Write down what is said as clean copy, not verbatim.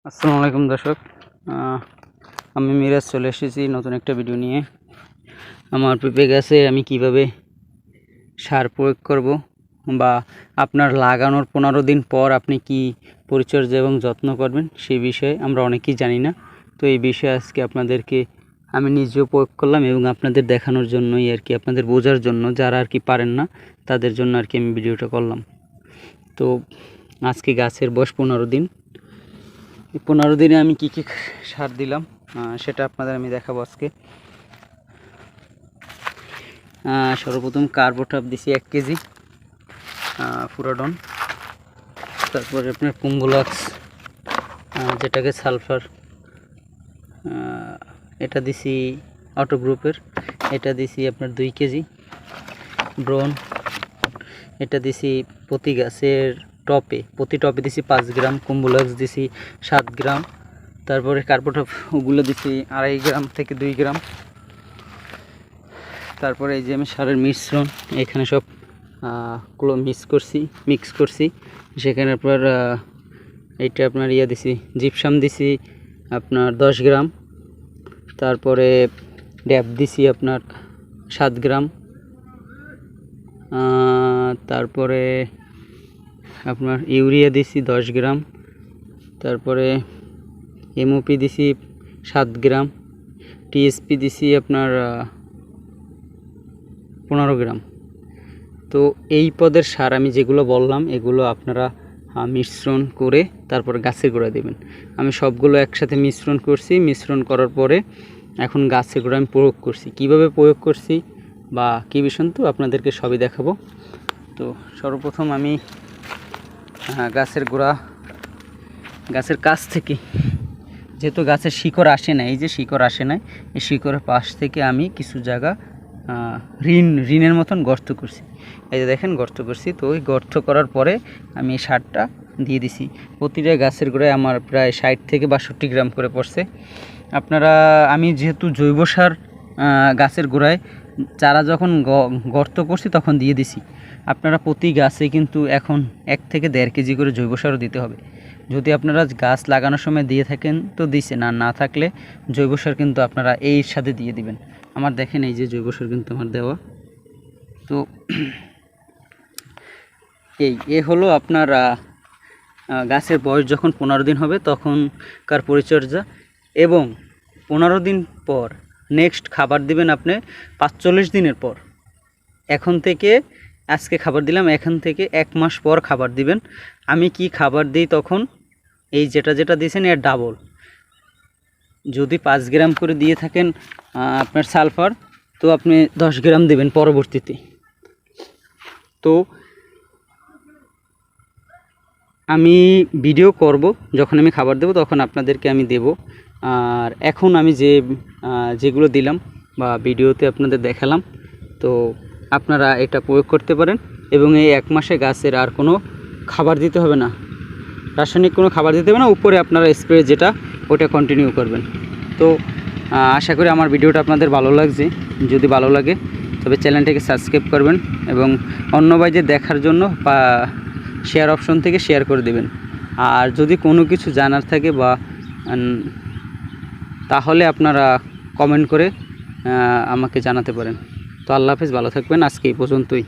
আসসালামু আলাইকুম দর্শক, আমি মিরাজ চলে এসেছি নতুন একটা ভিডিও নিয়ে। আমার পেঁপে গাছে আমি কিভাবে সার প্রয়োগ করব বা আপনার লাগানোর 15 দিন পর আপনি কি পরিচর্যা এবং যত্ন করবেন সেই বিষয়ে আমরা অনেকেই জানি না। তো এই বিষয়ে আজকে আপনাদেরকে আমি নিজেও প্রয়োগ করলাম এবং আপনাদের দেখানোর জন্যই আর কি, আপনাদের বোঝার জন্য, যারা আর কি পারেন না তাদের জন্য আর কি আমি ভিডিওটা করলাম। তো আজকে গাছের বয়স 15 দিন। এই 15 দিনে আমি কি কি সার দিলাম সেটা আপনাদের আমি দেখাবো আজকে। সর্বপ্রথম কার্বোটাপ দিছি 1 কেজি ফুরাডন, তারপরে আপনার পুঙ্গলাক্স যেটাকে সালফার, এটা দিছি অটো গ্রুপের, এটা দিছি আপনার 2 কেজি ব্রন, এটা দিছি প্রতি গাছের প্রতি টপে দিছি 5 গ্রাম, কুম্বুলাক্স দিছি 7 গ্রাম, তারপরে কার্বোটাপ ওগুলো দিছি 2.5 গ্রাম থেকে 2 গ্রাম। তারপরে এই যে আমি সারের মিশ্রণ এখানে সব মিক্স করছি। সেখানে আপনার এইটা আপনার দিছি জিপসাম দিছি আপনার 10 গ্রাম, তারপরে ড্যাপ দিছি আপনার 7 গ্রাম, তারপরে আপনার ইউরিয়া দিছি 10 গ্রাম, তারপরে এমওপি দিছি 7 গ্রাম, টিএসপি দিছি আপনার 15 গ্রাম। তো এই পদের সার আমি যেগুলো বললাম এগুলো আপনারা মিশ্রণ করে তারপর গাছের গোড়া দেবেন। আমি সবগুলো একসাথে মিশ্রণ করার পরে এখন গাছের গোড়া আমি প্রয়োগ করছি। কিভাবে প্রয়োগ করছি বা কী বিষয় তো আপনাদেরকে সবই দেখাবো। তো সর্বপ্রথম আমি গাছের কাছ থেকে, যেহেতু গাছের শিকড় আসে না, এই যে শিকড় আসে না, এই শিকড়ের পাশ থেকে আমি কিছু জায়গা ঋণের মতন গর্ত করছি। এই যে দেখেন গর্ত করছি। তো ওই গর্ত করার পরে আমি এই সারটা দিয়ে দিছি। প্রতিটা গাছের গোড়ায় আমার প্রায় 60 থেকে 62 গ্রাম করে পড়ছে। আপনারা, আমি যেহেতু জৈব সার গাছের গোড়ায় চারা যখন গর্ত করছি তখন দিয়ে দিছি। আপনারা প্রতি গাছে কিন্তু এখন 1 থেকে 1.5 কেজি করে জৈব সারও দিতে হবে। যদি আপনারা গাছ লাগানোর সময় দিয়ে থাকেন তো দিছে, না থাকলে জৈব সার কিন্তু আপনারা এর সাথে দিয়ে দিবেন। আমার দেখেন এই যে জৈব সার কিন্তু আমার দেওয়া। তো এই হলো আপনার গাছের বয়স যখন 15 দিন হবে তখনকার পরিচর্যা, এবং 15 দিন পর নেক্সট খাবার দিবেন আপনি 45 দিনের পর। এখন থেকে আজকে খাবার দিলাম, এখন থেকে 1 মাস পর খাবার দিবেন। আমি কি খাবার দিই তখন, এই যেটা দিয়েছেন এর ডাবল। যদি 5 গ্রাম করে দিয়ে থাকেন আপনার সালফার, তো আপনি 10 গ্রাম দেবেন পরবর্তীতে। তো আমি ভিডিও করব, যখন আমি খাবার দেব তখন আপনাদেরকে আমি দেব। আর এখন আমি যেগুলো দিলাম বা ভিডিওতে আপনাদের দেখালাম, তো আপনারা এটা প্রয়োগ করতে পারেন। এবং এই 1 মাসে গাছের আর কোনো খাবার দিতে হবে না, রাসায়নিক কোনো খাবার দিতে হবে না। উপরে আপনারা স্প্রে যেটা ওটা কন্টিনিউ করবেন। তো আশা করি আমার ভিডিওটা আপনাদের ভালো লাগছে। যদি ভালো লাগে তবে চ্যানেলটাকে সাবস্ক্রাইব করবেন এবং অন্য ভাইদের দেখার জন্য বা শেয়ার অপশন থেকে শেয়ার করে দেবেন। আর যদি কোনো কিছু জানার থাকে বা তাহলে আপনারা কমেন্ট করে আমাকে জানাতে পারেন। তো আল্লাহ হাফেজ, ভালো থাকবেন। আজকে এই পর্যন্তই।